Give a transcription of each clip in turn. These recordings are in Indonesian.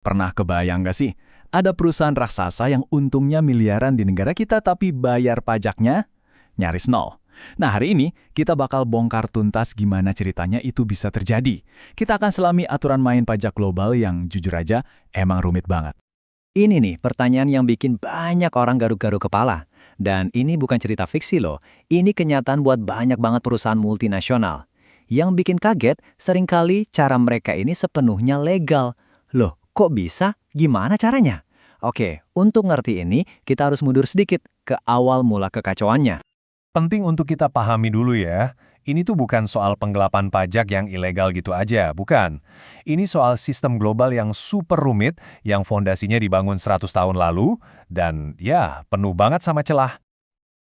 Pernah kebayang gak sih? Ada perusahaan raksasa yang untungnya miliaran di negara kita tapi bayar pajaknya nyaris nol. Nah, hari ini kita bakal bongkar tuntas gimana ceritanya itu bisa terjadi. Kita akan selami aturan main pajak global yang jujur aja emang rumit banget. Ini nih pertanyaan yang bikin banyak orang garuk-garuk kepala. Dan ini bukan cerita fiksi loh, ini kenyataan buat banyak banget perusahaan multinasional. Yang bikin kaget, seringkali cara mereka ini sepenuhnya legal. Loh, kok bisa? Gimana caranya? Oke, untuk ngerti ini, kita harus mundur sedikit ke awal mula kekacauannya. Penting untuk kita pahami dulu ya, ini tuh bukan soal penggelapan pajak yang ilegal gitu aja, bukan. Ini soal sistem global yang super rumit, yang fondasinya dibangun 100 tahun lalu, dan ya, penuh banget sama celah.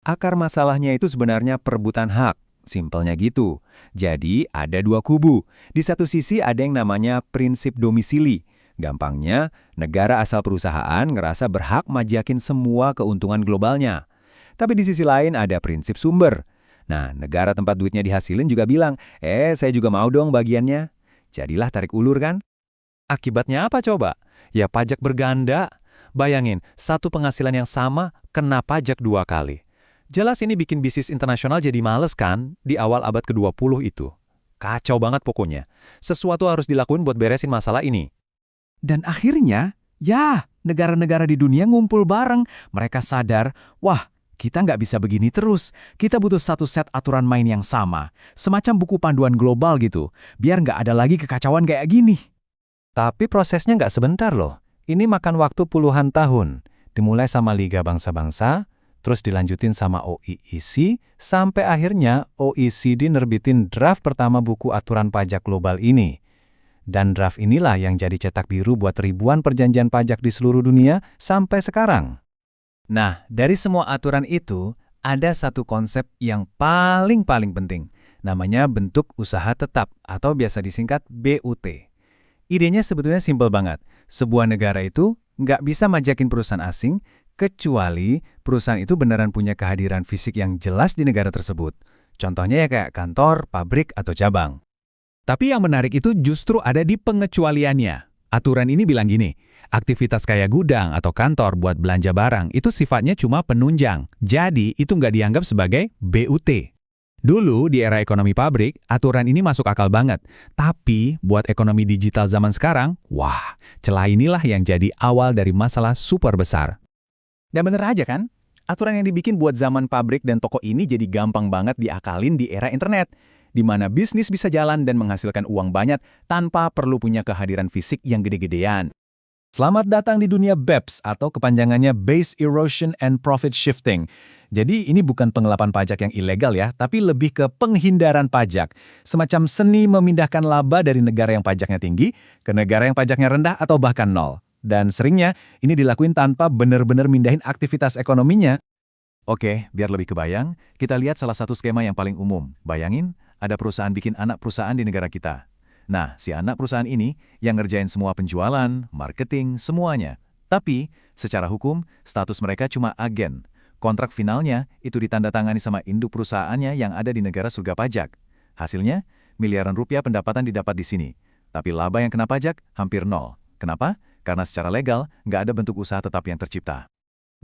Akar masalahnya itu sebenarnya perebutan hak. Simpelnya gitu. Jadi ada dua kubu. Di satu sisi ada yang namanya prinsip domisili. Gampangnya, negara asal perusahaan ngerasa berhak majakin semua keuntungan globalnya. Tapi di sisi lain ada prinsip sumber. Nah, negara tempat duitnya dihasilin juga bilang, saya juga mau dong bagiannya. Jadilah tarik ulur kan? Akibatnya apa coba? Ya pajak berganda. Bayangin, satu penghasilan yang sama kena pajak 2 kali. Jelas ini bikin bisnis internasional jadi males kan di awal abad ke-20 itu. Kacau banget pokoknya. Sesuatu harus dilakuin buat beresin masalah ini. Dan akhirnya, ya, negara-negara di dunia ngumpul bareng. Mereka sadar, wah, kita nggak bisa begini terus. Kita butuh satu set aturan main yang sama. Semacam buku panduan global gitu. Biar nggak ada lagi kekacauan kayak gini. Tapi prosesnya nggak sebentar loh. Ini makan waktu puluhan tahun. Dimulai sama Liga Bangsa-Bangsa, terus dilanjutin sama OEEC, sampai akhirnya OECD nerbitin draft pertama buku aturan pajak global ini. Dan draft inilah yang jadi cetak biru buat ribuan perjanjian pajak di seluruh dunia sampai sekarang. Nah, dari semua aturan itu, ada satu konsep yang paling penting. Namanya bentuk usaha tetap atau biasa disingkat BUT. Idenya sebetulnya simpel banget. Sebuah negara itu nggak bisa majakin perusahaan asing, kecuali perusahaan itu beneran punya kehadiran fisik yang jelas di negara tersebut. Contohnya ya kayak kantor, pabrik, atau cabang. Tapi yang menarik itu justru ada di pengecualiannya. Aturan ini bilang gini, aktivitas kayak gudang atau kantor buat belanja barang itu sifatnya cuma penunjang. Jadi itu nggak dianggap sebagai BUT. Dulu di era ekonomi pabrik, aturan ini masuk akal banget. Tapi buat ekonomi digital zaman sekarang, wah, celah inilah yang jadi awal dari masalah super besar. Dan bener aja kan? Aturan yang dibikin buat zaman pabrik dan toko ini jadi gampang banget diakalin di era internet, di mana bisnis bisa jalan dan menghasilkan uang banyak tanpa perlu punya kehadiran fisik yang gede-gedean. Selamat datang di dunia BEPS atau kepanjangannya Base Erosion and Profit Shifting. Jadi ini bukan penggelapan pajak yang ilegal ya, tapi lebih ke penghindaran pajak. Semacam seni memindahkan laba dari negara yang pajaknya tinggi ke negara yang pajaknya rendah atau bahkan nol. Dan seringnya ini dilakuin tanpa benar-benar mindahin aktivitas ekonominya. Oke, biar lebih kebayang, kita lihat salah satu skema yang paling umum. Bayangin, ada perusahaan bikin anak perusahaan di negara kita. Nah, si anak perusahaan ini yang ngerjain semua penjualan, marketing, semuanya. Tapi, secara hukum, status mereka cuma agen. Kontrak finalnya itu ditandatangani sama induk perusahaannya yang ada di negara surga pajak. Hasilnya, miliaran rupiah pendapatan didapat di sini. Tapi laba yang kena pajak hampir nol. Kenapa? Karena secara legal, nggak ada bentuk usaha tetap yang tercipta.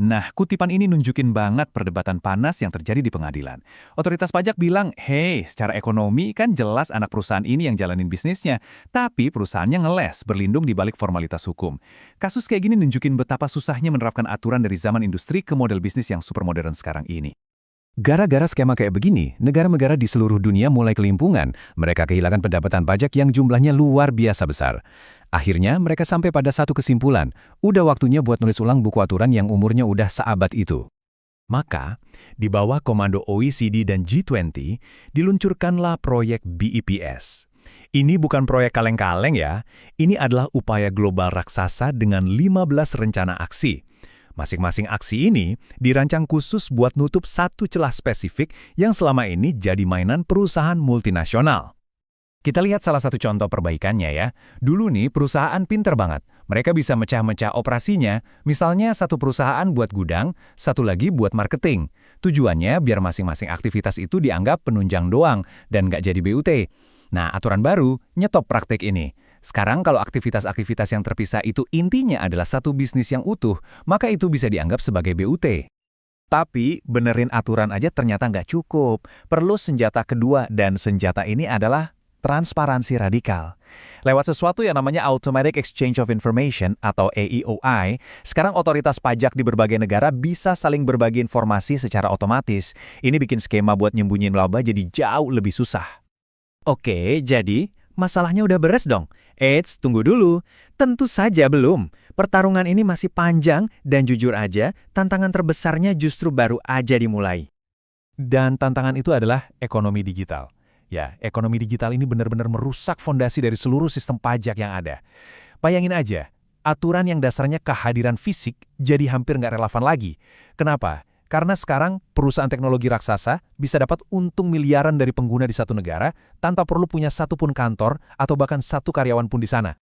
Nah, kutipan ini nunjukin banget perdebatan panas yang terjadi di pengadilan. Otoritas pajak bilang, hey, secara ekonomi kan jelas anak perusahaan ini yang jalanin bisnisnya, tapi perusahaannya ngeles, berlindung di balik formalitas hukum. Kasus kayak gini nunjukin betapa susahnya menerapkan aturan dari zaman industri ke model bisnis yang super modern sekarang ini. Gara-gara skema kayak begini, negara-negara di seluruh dunia mulai kelimpungan. Mereka kehilangan pendapatan pajak yang jumlahnya luar biasa besar. Akhirnya mereka sampai pada satu kesimpulan, udah waktunya buat nulis ulang buku aturan yang umurnya udah seabad itu. Maka, di bawah komando OECD dan G20, diluncurkanlah proyek BEPS. Ini bukan proyek kaleng-kaleng ya, ini adalah upaya global raksasa dengan 15 rencana aksi. Masing-masing aksi ini dirancang khusus buat nutup satu celah spesifik yang selama ini jadi mainan perusahaan multinasional. Kita lihat salah satu contoh perbaikannya ya. Dulu nih perusahaan pinter banget. Mereka bisa mecah-mecah operasinya, misalnya satu perusahaan buat gudang, satu lagi buat marketing. Tujuannya biar masing-masing aktivitas itu dianggap penunjang doang dan nggak jadi BUT. Nah, aturan baru nyetop praktik ini. Sekarang kalau aktivitas-aktivitas yang terpisah itu intinya adalah satu bisnis yang utuh, maka itu bisa dianggap sebagai BUT. Tapi, benerin aturan aja ternyata nggak cukup. Perlu senjata kedua, dan senjata ini adalah transparansi radikal. Lewat sesuatu yang namanya Automatic Exchange of Information atau AEOI, sekarang otoritas pajak di berbagai negara bisa saling berbagi informasi secara otomatis. Ini bikin skema buat nyembunyiin laba jadi jauh lebih susah. Oke, jadi masalahnya udah beres dong. Eits, tunggu dulu. Tentu saja belum. Pertarungan ini masih panjang dan jujur aja, tantangan terbesarnya justru baru aja dimulai. Dan tantangan itu adalah ekonomi digital. Ya, ekonomi digital ini benar-benar merusak fondasi dari seluruh sistem pajak yang ada. Bayangin aja, aturan yang dasarnya kehadiran fisik jadi hampir nggak relevan lagi. Kenapa? Karena sekarang perusahaan teknologi raksasa bisa dapat untung miliaran dari pengguna di satu negara tanpa perlu punya satu pun kantor atau bahkan satu karyawan pun di sana.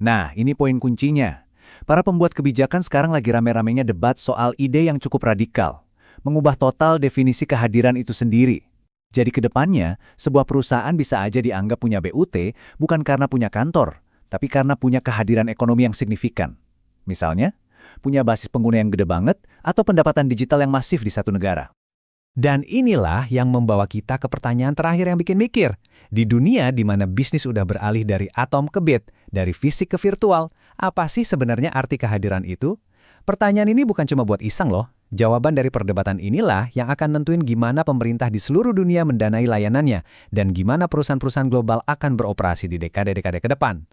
Nah, ini poin kuncinya. Para pembuat kebijakan sekarang lagi rame-ramenya debat soal ide yang cukup radikal. Mengubah total definisi kehadiran itu sendiri. Jadi ke depannya, sebuah perusahaan bisa aja dianggap punya BUT bukan karena punya kantor, tapi karena punya kehadiran ekonomi yang signifikan. Misalnya, punya basis pengguna yang gede banget atau pendapatan digital yang masif di satu negara. Dan inilah yang membawa kita ke pertanyaan terakhir yang bikin mikir. Di dunia di mana bisnis udah beralih dari atom ke bit, dari fisik ke virtual, apa sih sebenarnya arti kehadiran itu? Pertanyaan ini bukan cuma buat iseng loh. Jawaban dari perdebatan inilah yang akan nentuin gimana pemerintah di seluruh dunia mendanai layanannya dan gimana perusahaan-perusahaan global akan beroperasi di dekade-dekade ke depan.